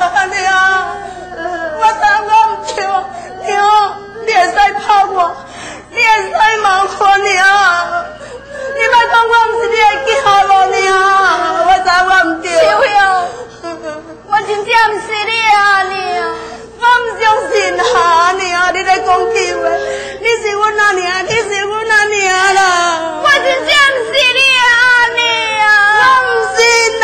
娘，我知我唔对，娘，你会使拍我，你会使骂我娘，你莫讲我唔是你的囝咯，娘，我知我唔对。小兄，我真正唔是你啊娘，我唔相信啊娘，你在讲对话，你是阮阿娘，你是阮阿娘啦，我真正唔是你啊娘，我唔信啦。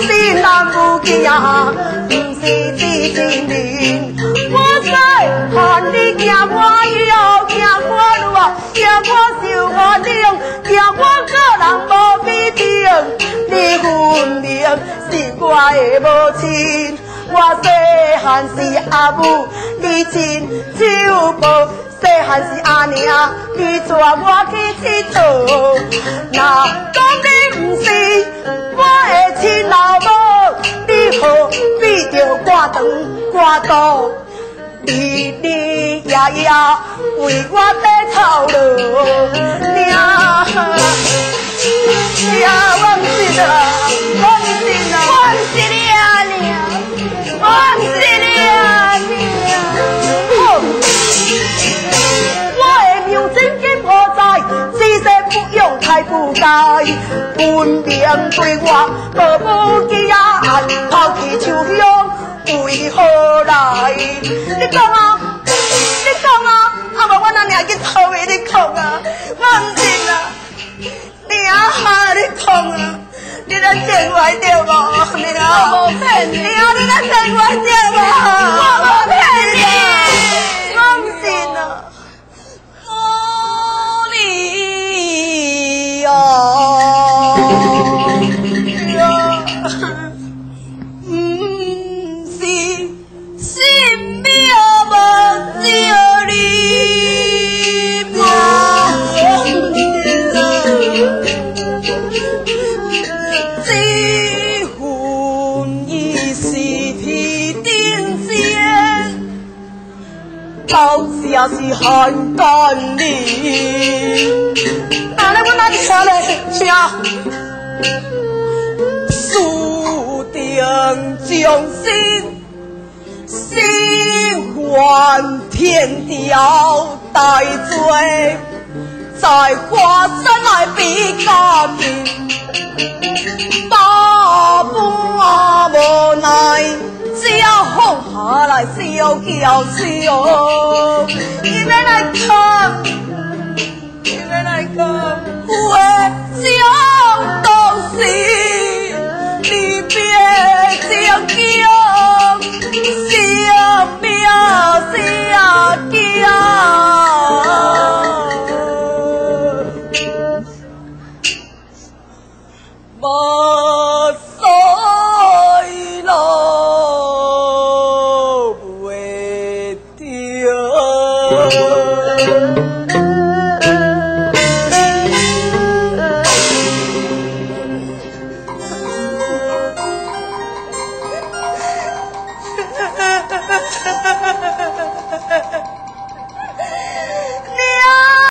是难不记呀，不是知情人。我知喊你行我腰，行我路，行我受我冷，行我个人无比定。你分明是我的母亲，我细汉是阿母，你亲手抱。细汉是阿娘，你带我去佚佗。那讲你不是我的亲老母，你何必着挂肠挂肚，日日夜夜为我在操劳？娘，娘，我不信啊，我不信啊，我不是你啊娘，我不是你啊娘。真金破债，只是不用太不该。分明对我无不记啊，抛弃秋香为何来？你讲啊，你讲啊，啊无我那娘去偷的，你讲啊，我唔信啊，娘啊，你讲啊，你来骗我对无？娘，我无骗你，娘你来骗我对无？我无骗你，我唔信啊。也是很干你，哪来我哪里下来听？注定将心还天条带罪，在化身来比家庭，大半无奈。家放下来小叫笑，你要来看，你要来看，我想到时，你别这叫，性命是啊叫。